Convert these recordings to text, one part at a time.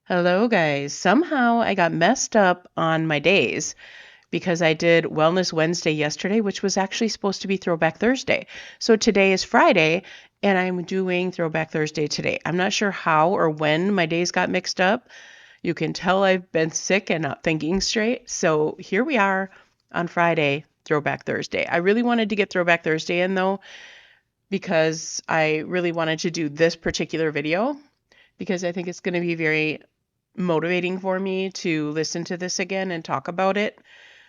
Hello, guys. Somehow I got messed up on my days because I did Wellness Wednesday yesterday, which was actually supposed to be Throwback Thursday. So today is Friday, and I'm doing Throwback Thursday today. I'm not sure how or when my days got mixed up. You can tell I've been sick and not thinking straight. So here we are on Friday, Throwback Thursday. I really wanted to get Throwback Thursday in though, because I really wanted to do this particular video because I think it's going to be very motivating for me to listen to this again and talk about it.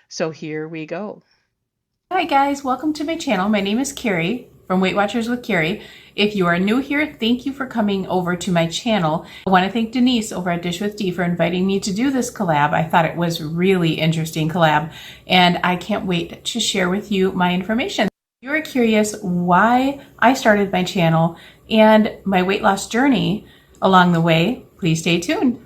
So here we go. Hi guys, welcome to my channel. My name is Carrie from Weight Watchers with Carrie. If you are new here, thank you for coming over to my channel. I want to thank Denise over at Dish with D for inviting me to do this collab. I thought it was really interesting collab, and I can't wait to share with you my information. If you're curious why I started my channel and my weight loss journey along the way, please stay tuned.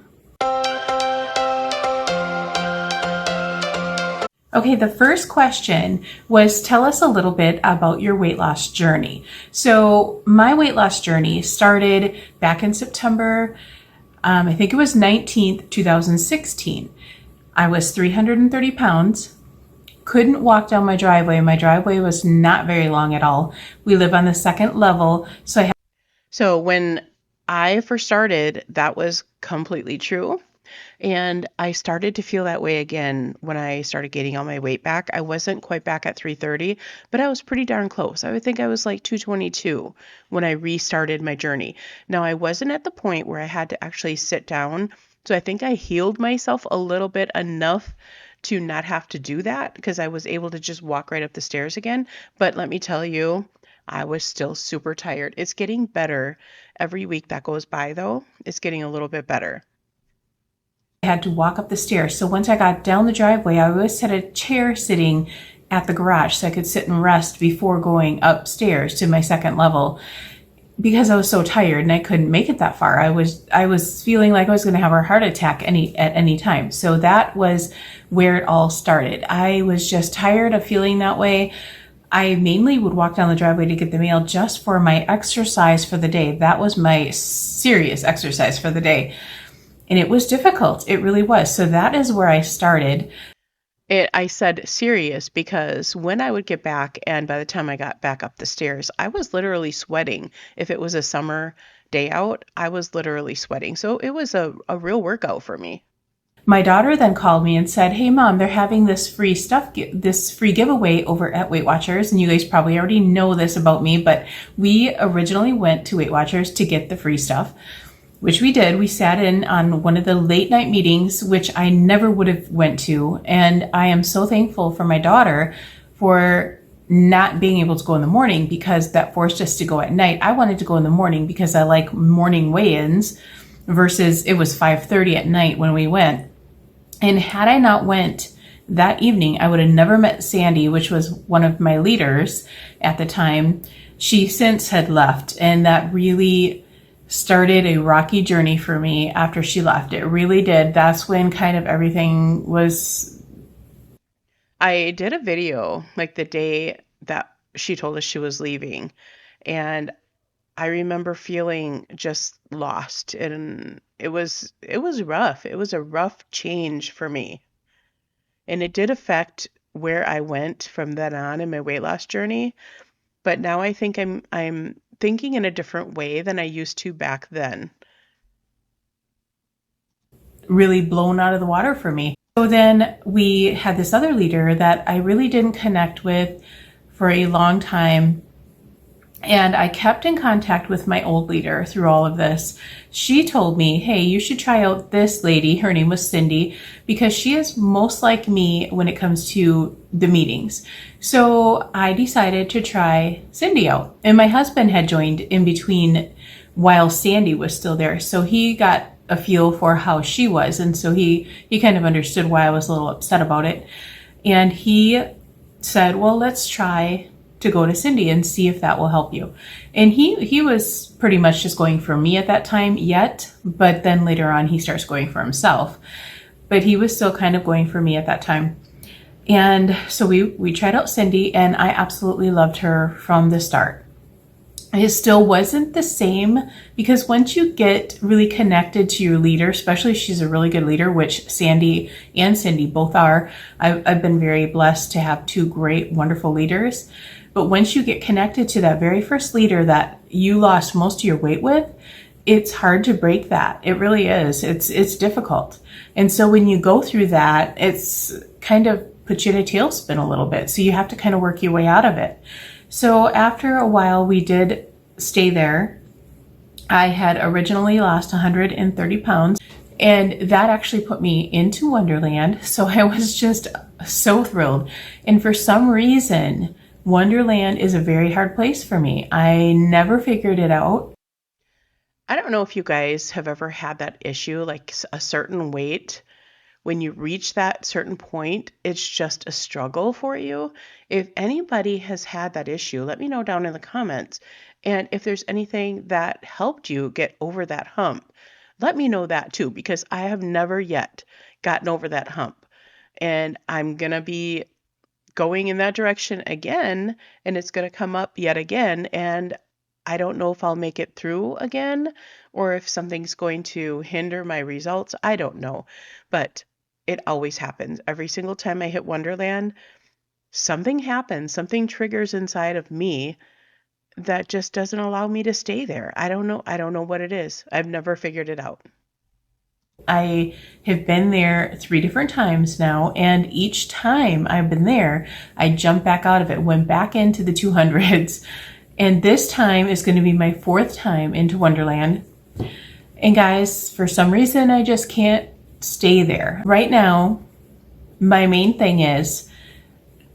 Okay, the first question was, tell us a little bit about your weight loss journey. So my weight loss journey started back in September, I think it was 19th, 2016. I was 330 pounds, couldn't walk down my driveway. My driveway was not very long at all. We live on the second level, So when I first started, that was completely true. And I started to feel that way again when I started getting all my weight back. I wasn't quite back at 330, but I was pretty darn close. I would think I was like 222 when I restarted my journey. Now, I wasn't at the point where I had to actually sit down. So I think I healed myself a little bit enough to not have to do that because I was able to just walk right up the stairs again. But let me tell you, I was still super tired. It's getting better every week that goes by, though. It's getting a little bit better. I had to walk up the stairs. So once I got down the driveway, I always had a chair sitting at the garage so I could sit and rest before going upstairs to my second level because I was so tired and I couldn't make it that far. I was feeling like I was going to have a heart attack at any time. So that was where it all started. I was just tired of feeling that way. I mainly would walk down the driveway to get the mail just for my exercise for the day. That was my serious exercise for the day. And it was difficult. It really was. So that is where I started. I said serious because when I would get back, and by the time I got back up the stairs, I was literally sweating. If it was a summer day out, I was literally sweating. So it was a real workout for me. My daughter then called me and said, "Hey mom, they're having this free giveaway over at Weight Watchers." And you guys probably already know this about me, but we originally went to Weight Watchers to get the free stuff, which we did. We sat in on one of the late night meetings, which I never would have went to. And I am so thankful for my daughter for not being able to go in the morning because that forced us to go at night. I wanted to go in the morning because I like morning weigh-ins versus it was 5:30 at night when we went. And had I not went that evening, I would have never met Sandy, which was one of my leaders at the time. She since had left, and that really started a rocky journey for me after she left. It really did. That's when kind of everything was. I did a video like the day that she told us she was leaving, and I remember feeling just lost, and it was rough. It was a rough change for me. And it did affect where I went from then on in my weight loss journey. But now I think I'm thinking in a different way than I used to back then. Really blown out of the water for me. So then we had this other leader that I really didn't connect with for a long time. And I kept in contact with my old leader through all of this. She told me, "Hey, you should try out this lady." Her name was Cindy, because she is most like me when it comes to the meetings. So I decided to try Cindy out. And my husband had joined in between while Sandy was still there. So he got a feel for how she was. And so he kind of understood why I was a little upset about it. And he said, "Well, let's try to go to Cindy and see if that will help you." And he was pretty much just going for me at that time yet, but then later on he starts going for himself. But he was still kind of going for me at that time. And so we tried out Cindy, and I absolutely loved her from the start. it still wasn't the same, because once you get really connected to your leader, especially if she's a really good leader, which Sandy and Cindy both are. I've been very blessed to have two great, wonderful leaders. But once you get connected to that very first leader that you lost most of your weight with, it's hard to break that. It really is. It's difficult. And so when you go through that, it's kind of puts you in a tailspin a little bit. So you have to kind of work your way out of it. So after a while, we did stay there. I had originally lost 130 pounds, and that actually put me into Wonderland. So I was just so thrilled. And for some reason, Wonderland is a very hard place for me. I never figured it out. I don't know if you guys have ever had that issue, like a certain weight. When you reach that certain point, it's just a struggle for you. If anybody has had that issue, let me know down in the comments. And if there's anything that helped you get over that hump, let me know that too, because I have never yet gotten over that hump. And I'm going to be going in that direction again, and it's going to come up yet again. And I don't know if I'll make it through again or if something's going to hinder my results. I don't know. But it always happens. Every single time I hit Wonderland, something happens, something triggers inside of me that just doesn't allow me to stay there. I don't know what it is. I've never figured it out. I have been there 3 different times now, and each time I've been there, I jumped back out of it, went back into the 200s, and this time is going to be my 4th time into Wonderland. And guys, for some reason, I just can't stay there. Right now, my main thing is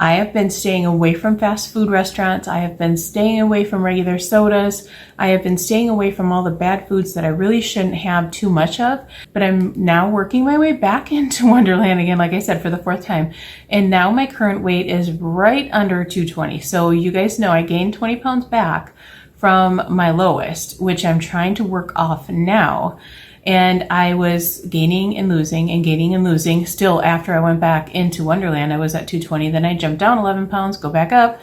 I have been staying away from fast food restaurants. I have been staying away from regular sodas. I have been staying away from all the bad foods that I really shouldn't have too much of. But I'm now working my way back into Wonderland again, like I said, for the 4th time. And now my current weight is right under 220. So you guys know I gained 20 pounds back from my lowest, which I'm trying to work off now. And I was gaining and losing still after I went back into Wonderland. I was at 220. Then I jumped down 11 pounds, go back up.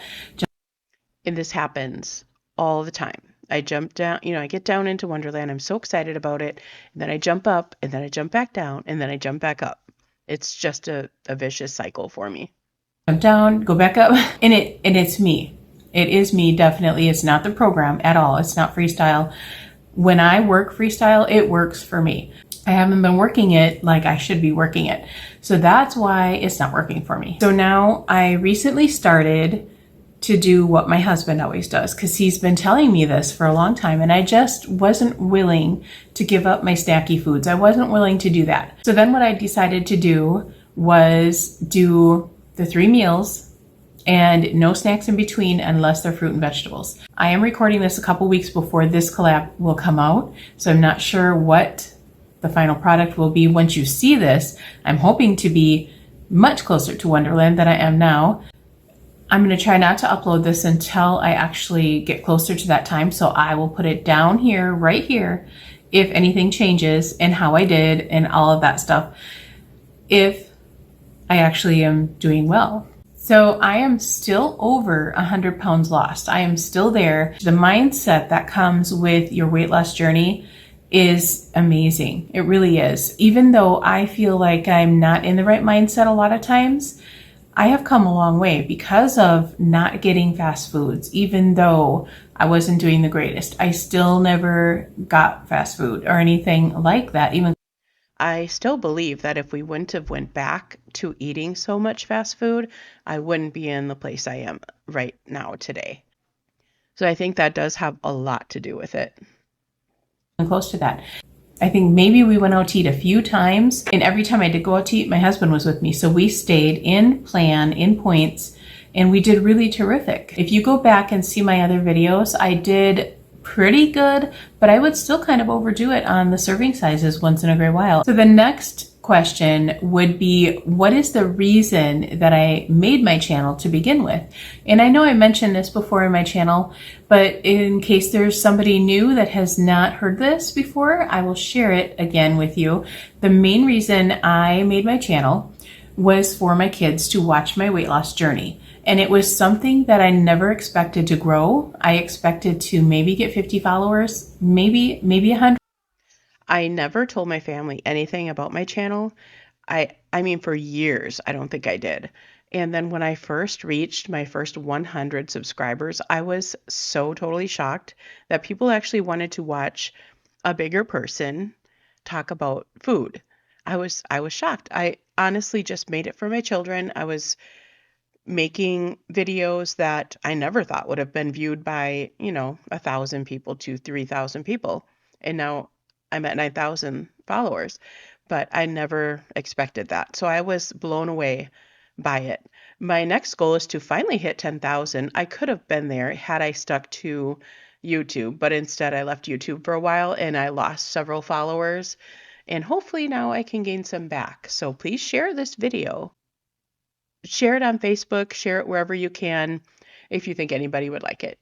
And this happens all the time. I jump down, I get down into Wonderland. I'm so excited about it. And then I jump up, and then I jump back down, and then I jump back up. It's just a vicious cycle for me. Jump down, go back up. And it's me. It is me, definitely. It's not the program at all. It's not freestyle. When I work freestyle, it works for me. I haven't been working it like I should be working it. So that's why it's not working for me. So now I recently started to do what my husband always does, because he's been telling me this for a long time, and I just wasn't willing to give up my snacky foods. I wasn't willing to do that. So then what I decided to do was do the 3 meals and no snacks in between unless they're fruit and vegetables. I am recording this a couple weeks before this collab will come out, so I'm not sure what the final product will be once you see this. I'm hoping to be much closer to Wonderland than I am now. I'm going to try not to upload this until I actually get closer to that time, so I will put it down here, right here, if anything changes and how I did and all of that stuff, if I actually am doing well. So I am still over 100 pounds lost. I am still there. The mindset that comes with your weight loss journey is amazing. It really is. Even though I feel like I'm not in the right mindset a lot of times, I have come a long way because of not getting fast foods. Even though I wasn't doing the greatest, I still never got fast food or anything like that. Even I still believe that if we wouldn't have went back to eating so much fast food, I wouldn't be in the place I am right now today. So I think that does have a lot to do with it. close to that. I think maybe we went out to eat a few times, and every time I did go out to eat, my husband was with me. So we stayed in plan, in points, and we did really terrific. If you go back and see my other videos, I did pretty good, but I would still kind of overdo it on the serving sizes once in a great while. So the next question would be, what is the reason that I made my channel to begin with? And I know I mentioned this before in my channel, but in case there's somebody new that has not heard this before, I will share it again with you. The main reason I made my channel was for my kids to watch my weight loss journey. And it was something that I never expected to grow. I expected to maybe get 50 followers, maybe 100. I never told my family anything about my channel. I mean for years, I don't think I did. And then when I first reached my first 100 subscribers, I was so totally shocked that people actually wanted to watch a bigger person talk about food. I was shocked. I honestly just made it for my children. I was making videos that I never thought would have been viewed by, 1,000 people to 3,000 people. And now I'm at 9,000 followers, but I never expected that. So I was blown away by it. My next goal is to finally hit 10,000. I could have been there had I stuck to YouTube, but instead I left YouTube for a while and I lost several followers. And hopefully now I can gain some back. So please share this video. Share it on Facebook, share it wherever you can if you think anybody would like it.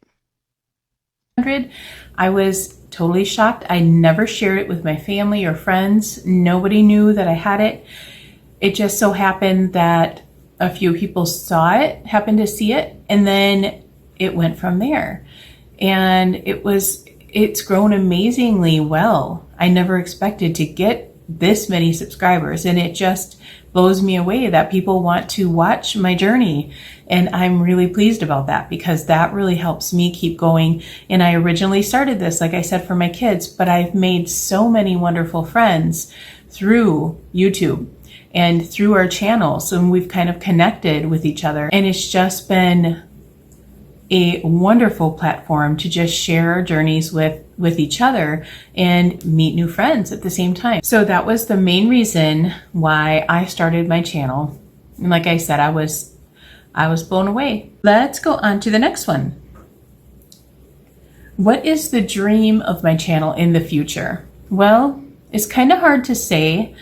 I was totally shocked. I never shared it with my family or friends. Nobody knew that I had it. It just so happened that a few people happened to see it, and then it went from there. And it's grown amazingly well. I never expected to get this many subscribers, and it just blows me away that people want to watch my journey. And I'm really pleased about that because that really helps me keep going. And I originally started this, like I said, for my kids, but I've made so many wonderful friends through YouTube and through our channels, and we've kind of connected with each other. And it's just been a wonderful platform to just share our journeys with each other and meet new friends at the same time. So that was the main reason why I started my channel. And like I said, I was blown away. Let's go on to the next one. What is the dream of my channel in the future? Well, it's kind of hard to say.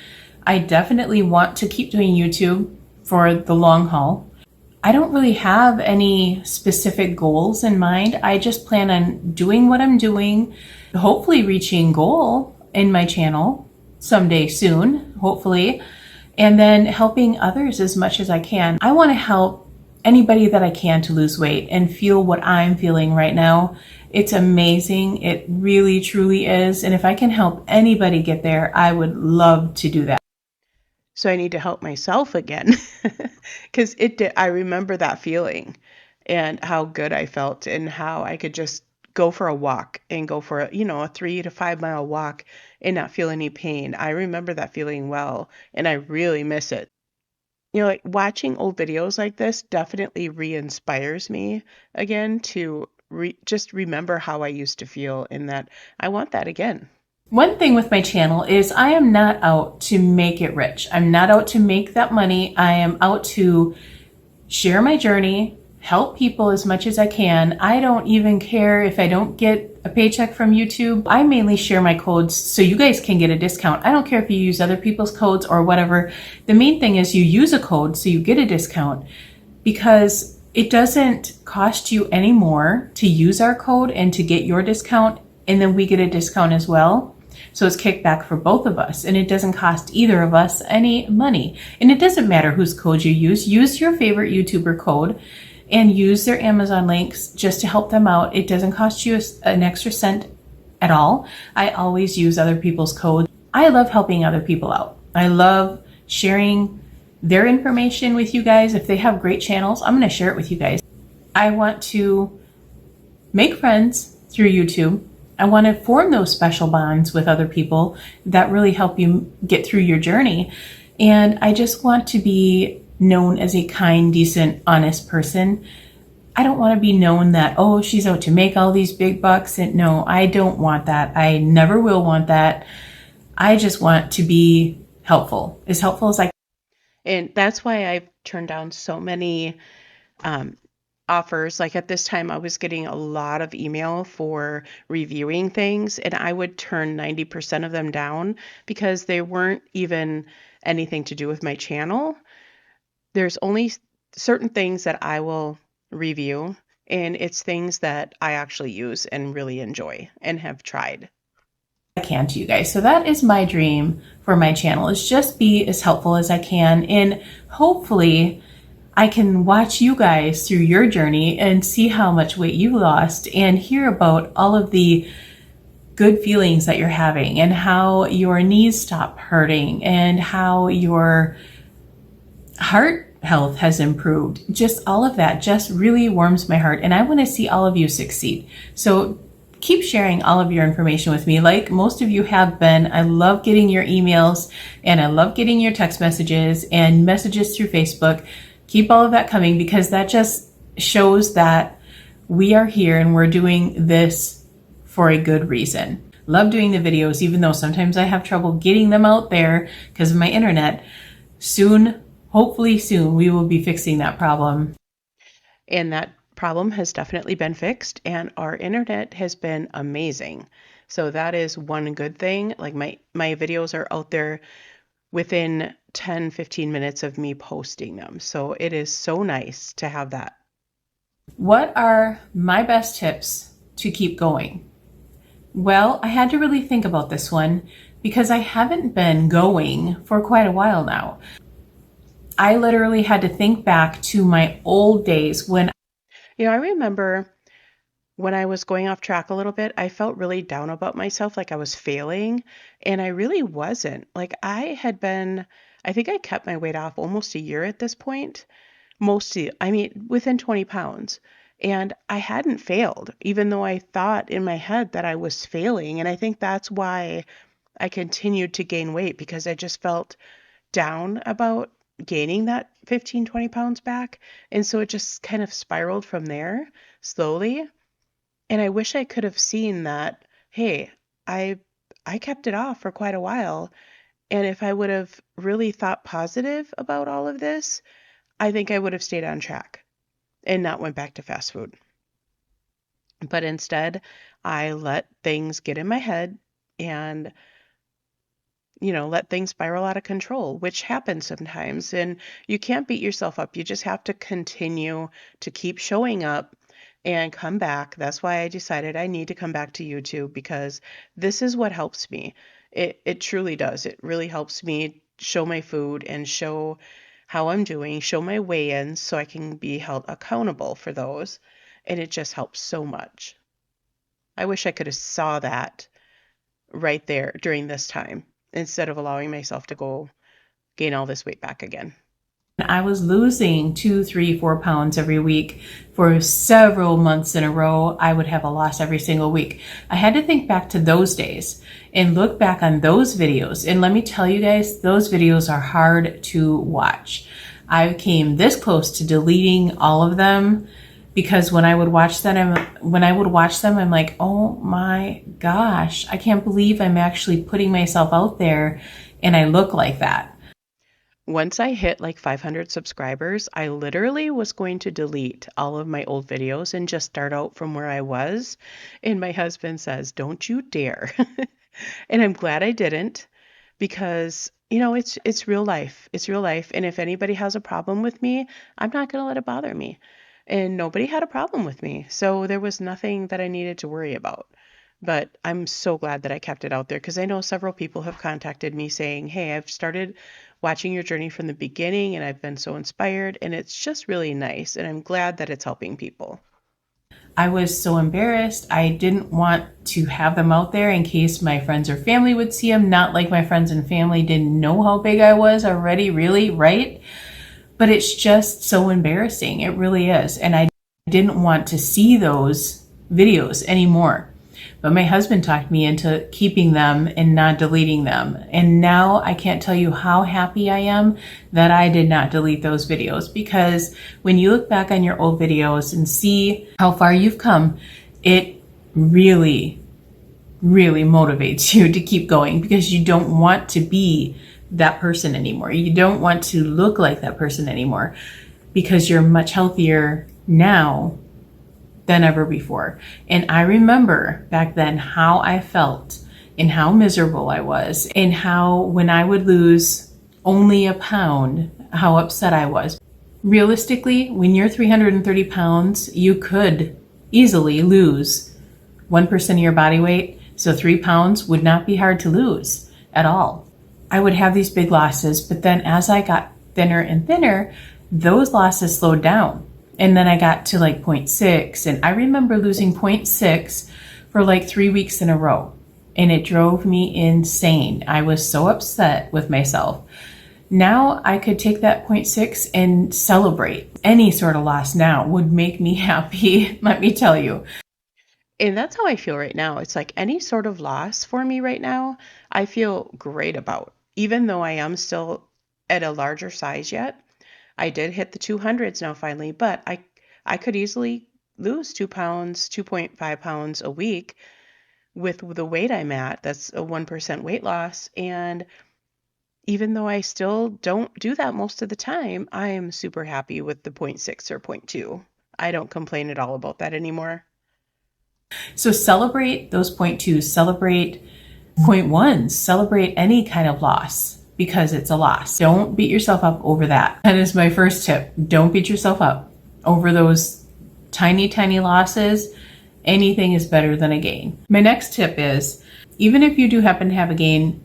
I definitely want to keep doing YouTube for the long haul. I don't really have any specific goals in mind. I just plan on doing what I'm doing, hopefully reaching goal in my channel someday soon, hopefully, and then helping others as much as I can. I want to help anybody that I can to lose weight and feel what I'm feeling right now. It's amazing. It really, truly is. And if I can help anybody get there, I would love to do that. So I need to help myself again because I remember that feeling and how good I felt and how I could just go for a walk and go for a 3 to 5 mile walk and not feel any pain. I remember that feeling well, and I really miss it. Like watching old videos like this definitely re-inspires me again to just remember how I used to feel, and that I want that again. One thing with my channel is I am not out to make it rich. I'm not out to make that money. I am out to share my journey, help people as much as I can. I don't even care if I don't get a paycheck from YouTube. I mainly share my codes so you guys can get a discount. I don't care if you use other people's codes or whatever. The main thing is you use a code so you get a discount, because it doesn't cost you any more to use our code and to get your discount, and then we get a discount as well. So it's kickback for both of us, and it doesn't cost either of us any money. And it doesn't matter whose code you use. Use your favorite YouTuber code and use their Amazon links just to help them out. It doesn't cost you an extra cent at all. I always use other people's codes. I love helping other people out. I love sharing their information with you guys. If they have great channels, I'm going to share it with you guys. I want to make friends through YouTube. I want to form those special bonds with other people that really help you get through your journey. And I just want to be known as a kind, decent, honest person. I don't want to be known that, oh, she's out to make all these big bucks. And no, I don't want that. I never will want that. I just want to be helpful as I can. And that's why I've turned down so many offers. Like at this time, I was getting a lot of email for reviewing things, and I would turn 90% of them down because they weren't even anything to do with my channel. There's only certain things that I will review, and it's things that I actually use and really enjoy and have tried. I can to you guys. So that is my dream for my channel, is just be as helpful as I can, and hopefully I can watch you guys through your journey and see how much weight you lost and hear about all of the good feelings that you're having and how your knees stop hurting and how your heart health has improved. Just all of that just really warms my heart, and I want to see all of you succeed. So keep sharing all of your information with me like most of you have been. I love getting your emails and I love getting your text messages and messages through Facebook. Keep all of that coming, because that just shows that we are here and we're doing this for a good reason. Love doing the videos, even though sometimes I have trouble getting them out there because of my internet. Soon, hopefully soon, we will be fixing that problem. And that problem has definitely been fixed, and our internet has been amazing. So that is one good thing. Like my videos are out there within 10-15 minutes of me posting them. So it is so nice to have that. What are my best tips to keep going? Well, I had to really think about this one because I haven't been going for quite a while now. I literally had to think back to my old days when I remember when I was going off track a little bit, I felt really down about myself, like I was failing, and I really wasn't. Like I think I kept my weight off almost a year at this point, within 20 pounds. And I hadn't failed, even though I thought in my head that I was failing. And I think that's why I continued to gain weight, because I just felt down about gaining that 15-20 pounds back. And so it just kind of spiraled from there slowly. And I wish I could have seen that, hey, I kept it off for quite a while. And if I would have really thought positive about all of this, I think I would have stayed on track and not went back to fast food. But instead, I let things get in my head and let things spiral out of control, which happens sometimes. And you can't beat yourself up. You just have to continue to keep showing up and come back. That's why I decided I need to come back to YouTube, because this is what helps me. It truly does. It really helps me show my food and show how I'm doing, show my weigh-ins so I can be held accountable for those. And it just helps so much. I wish I could have saw that right there during this time instead of allowing myself to go gain all this weight back again. I was losing 2, 3, 4 pounds every week for several months in a row. I would have a loss every single week. I had to think back to those days and look back on those videos. And let me tell you guys, those videos are hard to watch. I came this close to deleting all of them, because when I would watch them, I'm like, oh my gosh, I can't believe I'm actually putting myself out there and I look like that. Once I hit like 500 subscribers, I literally was going to delete all of my old videos and just start out from where I was. And my husband says, don't you dare. And I'm glad I didn't, because, it's real life. It's real life. And if anybody has a problem with me, I'm not going to let it bother me. And nobody had a problem with me. So there was nothing that I needed to worry about. But I'm so glad that I kept it out there, because I know several people have contacted me saying, hey, I've started watching your journey from the beginning and I've been so inspired, and it's just really nice. And I'm glad that it's helping people. I was so embarrassed. I didn't want to have them out there in case my friends or family would see them. Not like my friends and family didn't know how big I was already, really, right? But it's just so embarrassing. It really is. And I didn't want to see those videos anymore. But my husband talked me into keeping them and not deleting them. And now I can't tell you how happy I am that I did not delete those videos, because when you look back on your old videos and see how far you've come, it really, really motivates you to keep going, because you don't want to be that person anymore. You don't want to look like that person anymore, because you're much healthier now than ever before. And I remember back then how I felt and how miserable I was, and how when I would lose only a pound, how upset I was. Realistically, when you're 330 pounds, you could easily lose 1% of your body weight. So 3 pounds would not be hard to lose at all. I would have these big losses, but then as I got thinner and thinner, those losses slowed down. And then I got to like 0.6, and I remember losing 0.6 for like 3 weeks in a row. And it drove me insane. I was so upset with myself. Now I could take that 0.6 and celebrate. Any sort of loss now would make me happy, let me tell you. And that's how I feel right now. It's like any sort of loss for me right now, I feel great about. Even though I am still at a larger size yet, I did hit the 200s now finally, but I could easily lose 2 pounds, 2.5 pounds a week with the weight I'm at. That's a 1% weight loss. And even though I still don't do that most of the time, I am super happy with the 0.6 or 0.2. I don't complain at all about that anymore. So celebrate those 0.2s, celebrate 0.1s, celebrate any kind of loss because it's a loss. Don't beat yourself up over that. That is my first tip. Don't beat yourself up over those tiny, tiny losses. Anything is better than a gain. My next tip is, even if you do happen to have a gain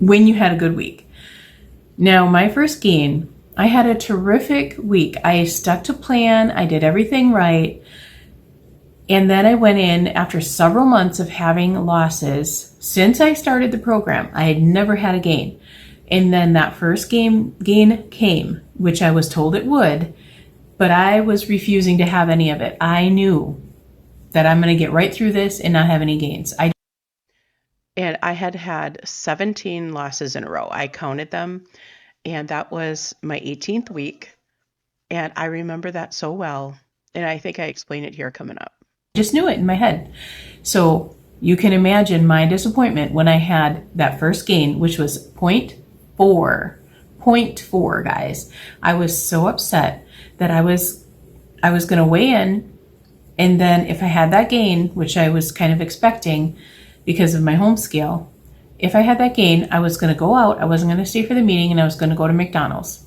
when you had a good week. Now, my first gain, I had a terrific week. I stuck to plan. I did everything right. And then I went in after several months of having losses. Since I started the program, I had never had a gain. And then that first gain came, which I was told it would, but I was refusing to have any of it. I knew that I'm going to get right through this and not have any gains. And I had 17 losses in a row. I counted them, and that was my 18th week. And I remember that so well. And I think I explain it here coming up. Just knew it in my head. So you can imagine my disappointment when I had that first gain, which was 0.4. 0.4, guys. I was so upset that I was going to weigh in, and then if I had that gain, which I was kind of expecting because of my home scale, if I had that gain, I was going to go out, I wasn't going to stay for the meeting, and I was going to go to McDonald's.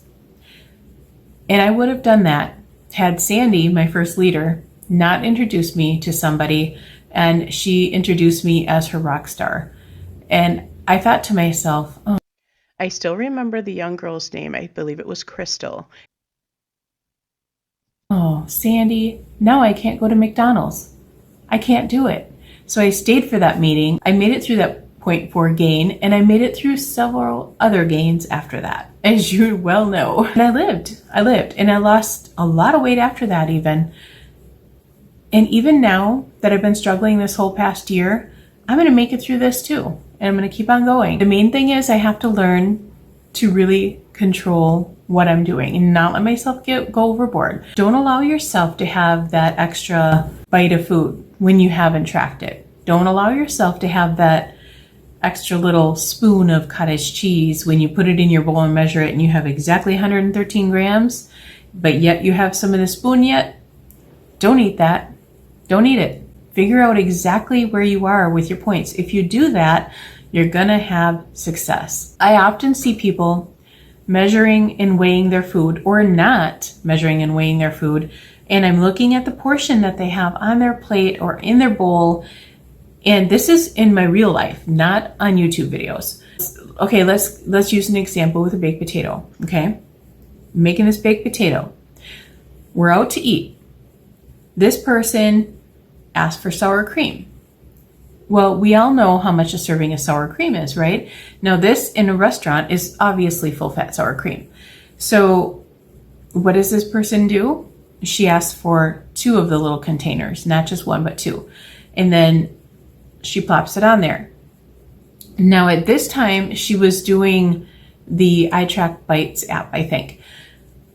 And I would have done that had Sandy, my first leader, not introduced me to somebody, and she introduced me as her rock star. And I thought to myself, oh. I still remember the young girl's name. I believe it was Crystal. Oh, Sandy, now I can't go to McDonald's. I can't do it. So I stayed for that meeting. I made it through that 0.4 gain, and I made it through several other gains after that, as you well know. And I lived, and I lost a lot of weight after that even. And even now that I've been struggling this whole past year, I'm going to make it through this too. And I'm going to keep on going. The main thing is I have to learn to really control what I'm doing and not let myself go overboard. Don't allow yourself to have that extra bite of food when you haven't tracked it. Don't allow yourself to have that extra little spoon of cottage cheese when you put it in your bowl and measure it and you have exactly 113 grams, but yet you have some of the spoon yet. Don't eat that. Don't eat it. Figure out exactly where you are with your points. If you do that, you're gonna have success. I often see people measuring and weighing their food or not measuring and weighing their food, and I'm looking at the portion that they have on their plate or in their bowl, and this is in my real life, not on YouTube videos. Okay, let's use an example with a baked potato, okay? Making this baked potato. We're out to eat. This person asked for sour cream. Well, we all know how much a serving of sour cream is, right? Now this in a restaurant is obviously full fat sour cream. So what does this person do? She asks for 2 of the little containers, not just 1, but 2. And then she plops it on there. Now at this time, she was doing the iTrack Bites app, I think.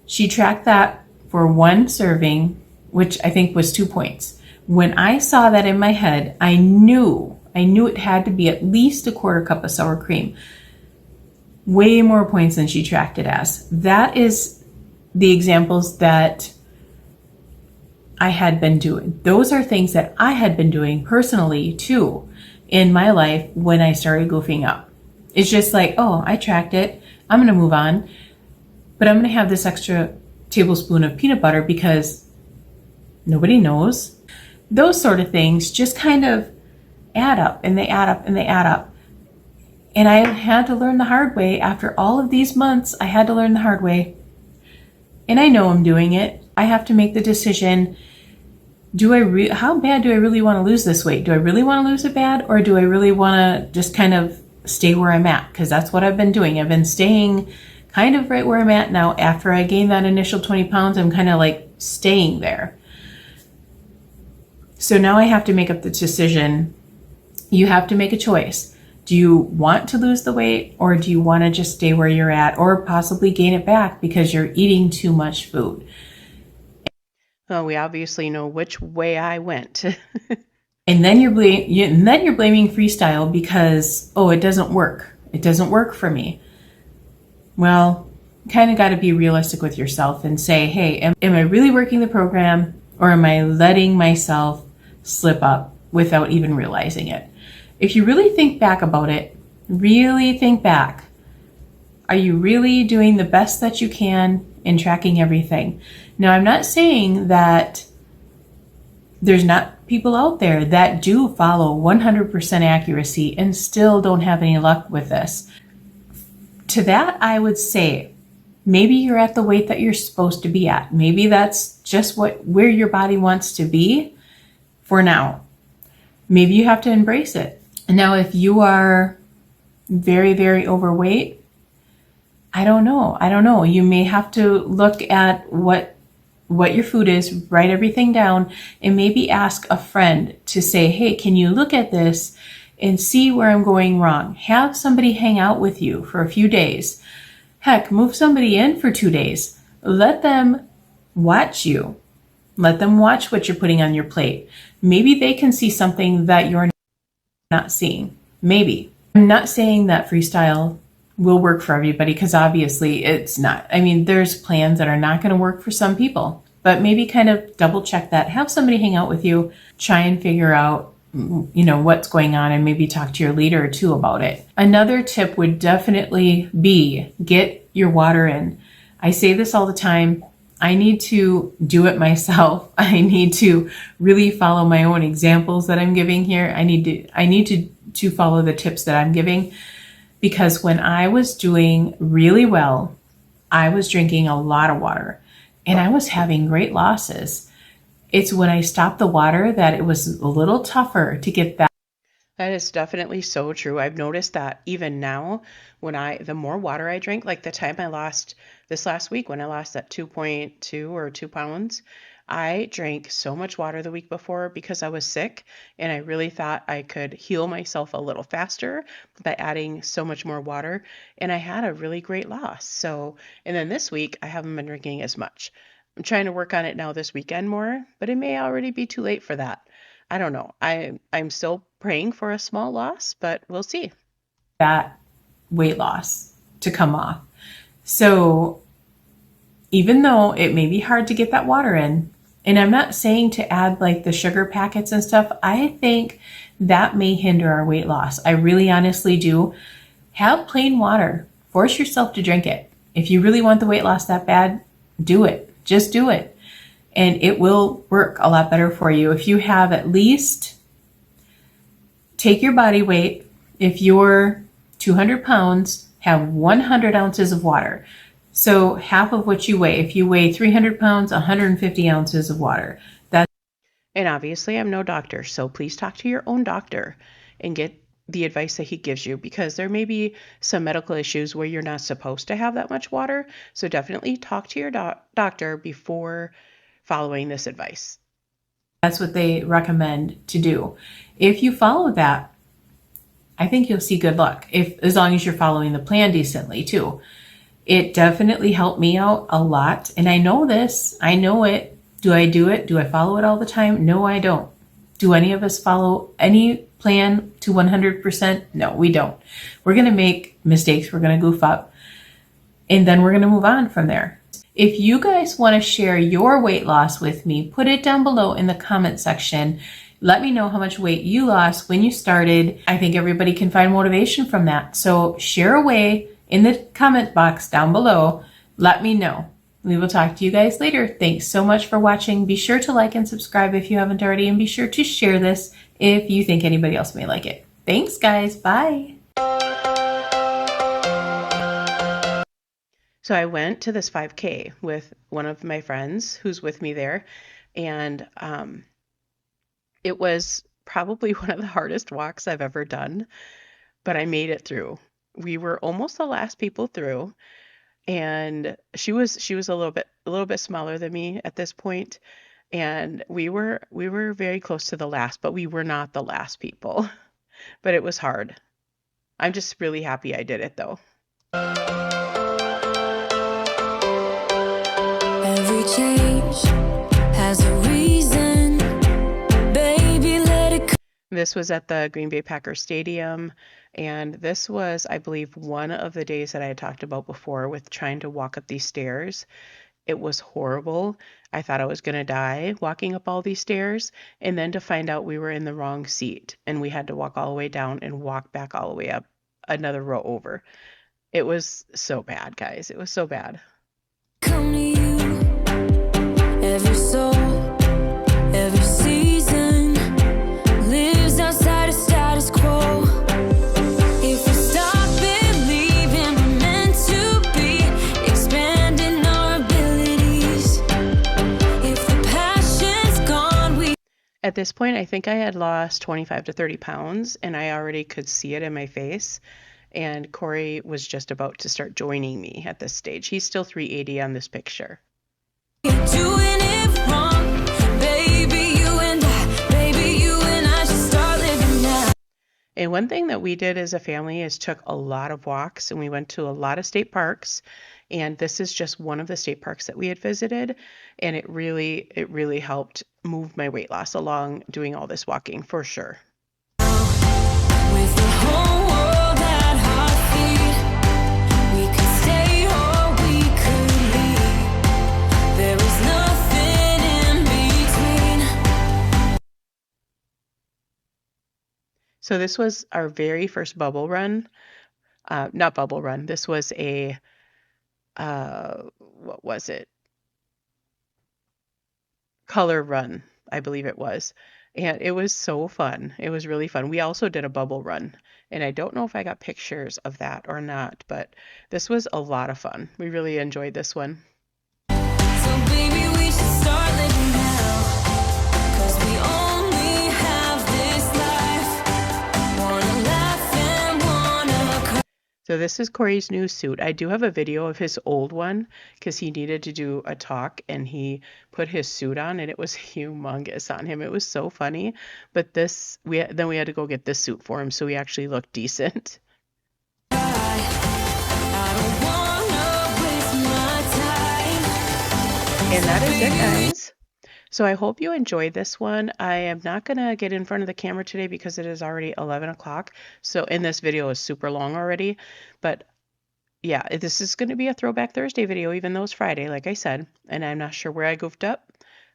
She tracked that for 1 serving, which I think was 2 points. When I saw that in my head, I knew it had to be at least a 1/4 cup of sour cream. Way more points than she tracked it as. That is the examples that I had been doing. Those are things that I had been doing personally too in my life when I started goofing up. It's just like, oh, I tracked it. I'm going to move on. But I'm going to have this extra tablespoon of peanut butter because nobody knows. Those sort of things just kind of add up and they add up and they add up. And I had to learn the hard way. After all of these months, I had to learn the hard way. and I know I'm doing it, I have to make the decision, how bad do I really want to lose this weight? Do I really want to lose it bad, or do I really want to just kind of stay where I'm at? Because that's what I've been doing. I've been staying kind of right where I'm at now. After I gained that initial 20 pounds, I'm kind of like staying there. So now I have to make up the decision. You have to make a choice. Do you want to lose the weight, or do you want to just stay where you're at, or possibly gain it back because you're eating too much food? Well, we obviously know which way I went. And then you're blaming freestyle because, oh, it doesn't work. It doesn't work for me. Well, you kind of got to be realistic with yourself and say, hey, am I really working the program, or am I letting myself slip up without even realizing it? If you really think back about it, really think back. Are you really doing the best that you can in tracking everything? Now, I'm not saying that there's not people out there that do follow 100% accuracy and still don't have any luck with this. To that, I would say, maybe you're at the weight that you're supposed to be at. Maybe that's just where your body wants to be for now. Maybe you have to embrace it. Now, if you are very, very overweight, I don't know. You may have to look at what your food is, write everything down, and maybe ask a friend to say, hey, can you look at this and see where I'm going wrong? Have somebody hang out with you for a few days. Heck, move somebody in for 2 days. Let them watch you. Let them watch what you're putting on your plate. Maybe they can see something that you're not seeing. Maybe. I'm not saying that freestyle will work for everybody, because obviously it's not. I mean, there's plans that are not going to work for some people, but maybe kind of double check that. Have somebody hang out with you, try and figure out, what's going on, and maybe talk to your leader too about it. Another tip would definitely be get your water in. I say this all the time. I need to do it myself. I need to really follow my own examples that I'm giving here. I need to follow the tips that I'm giving, because when I was doing really well, I was drinking a lot of water and I was having great losses. It's when I stopped the water that it was a little tougher to get that. That is definitely so true. I've noticed that even now, the more water I drink, like the time I lost this last week, when I lost that 2.2 or 2 pounds, I drank so much water the week before because I was sick, and I really thought I could heal myself a little faster by adding so much more water, and I had a really great loss. So, and then this week, I haven't been drinking as much. I'm trying to work on it now this weekend more, but it may already be too late for that. I don't know. I'm still praying for a small loss, but we'll see. That weight loss to come off. So even though it may be hard to get that water in, and I'm not saying to add like the sugar packets and stuff, I think that may hinder our weight loss. I really honestly do. Have plain water. Force yourself to drink it. If you really want the weight loss that bad, do it. Just do it. And it will work a lot better for you. If you have at least, take your body weight. If you're 200 pounds, have 100 ounces of water. So half of what you weigh. If you weigh 300 pounds, 150 ounces of water. And obviously, I'm no doctor, so please talk to your own doctor and get the advice that he gives you, because there may be some medical issues where you're not supposed to have that much water. So definitely talk to your doctor before following this advice. That's what they recommend to do. If you follow that, I think you'll see good luck, as long as you're following the plan decently too. It definitely helped me out a lot. And I know this. I know it. Do I do it? Do I follow it all the time? No, I don't. Do any of us follow any plan to 100%? No, we don't. We're going to make mistakes. We're going to goof up. And then we're going to move on from there. If you guys want to share your weight loss with me, put it down below in the comment section. Let me know how much weight you lost when you started. I think everybody can find motivation from that. So share away in the comment box down below. Let me know. We will talk to you guys later. Thanks so much for watching. Be sure to like and subscribe if you haven't already, and be sure to share this if you think anybody else may like it. Thanks, guys. Bye. So I went to this 5K with one of my friends who's with me there, and it was probably one of the hardest walks I've ever done, but I made it through. We were almost the last people through, and she was a little bit smaller than me at this point, and we were very close to the last, but we were not the last people. But it was hard. I'm just really happy I did it though. Every change has a reason, baby, let it come. This was at the Green Bay Packers Stadium, and this was, I believe, one of the days that I had talked about before with trying to walk up these stairs. It was horrible. I thought I was going to die walking up all these stairs, and then to find out we were in the wrong seat and we had to walk all the way down and walk back all the way up another row over. It was so bad, guys. It was so bad. Come to you. Every soul, every season lives outside of status quo. If we stop believing we're meant to be, expanding our abilities. If the passion's gone, we. At this point, I think I had lost 25 to 30 pounds, and I already could see it in my face. And Cory was just about to start joining me at this stage. He's still 380 on this picture. Doing it wrong, baby, you and I should start living now. And one thing that we did as a family is took a lot of walks, and we went to a lot of state parks. And this is just one of the state parks that we had visited, and it really helped move my weight loss along doing all this walking for sure. With the whole world at our feet, we could stay or we could leave. There is nothing in between. So this was our very first bubble run. Not bubble run. This was a, what was it? Color run, I believe it was. And it was so fun. It was really fun. We also did a bubble run, and I don't know if I got pictures of that or not, but this was a lot of fun. We really enjoyed this one. So baby, we should start living now, 'cause we only have this life. Wanna laugh and wanna cry. So this is Cory's new suit. I do have a video of his old one because he needed to do a talk and he put his suit on and it was humongous on him. It was so funny. But this, we had to go get this suit for him so he actually looked decent. I don't wanna waste my time. And that is it, guys. So I hope you enjoyed this one. I am not going to get in front of the camera today because it is already 11 o'clock. So, and this video is super long already. But yeah, this is going to be a Throwback Thursday video, even though it's Friday, like I said. And I'm not sure where I goofed up.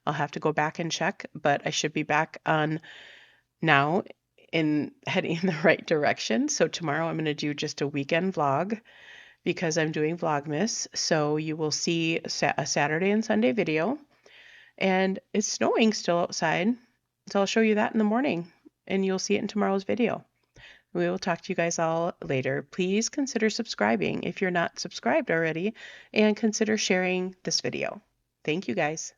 I'll have to go back and check. But I should be back on now in heading in the right direction. So tomorrow I'm going to do just a weekend vlog because I'm doing Vlogmas. So you will see a Saturday and Sunday video. And it's snowing still outside, so I'll show you that in the morning, and you'll see it in tomorrow's video. We will talk to you guys all later. Please consider subscribing if you're not subscribed already, and consider sharing this video. Thank you, guys.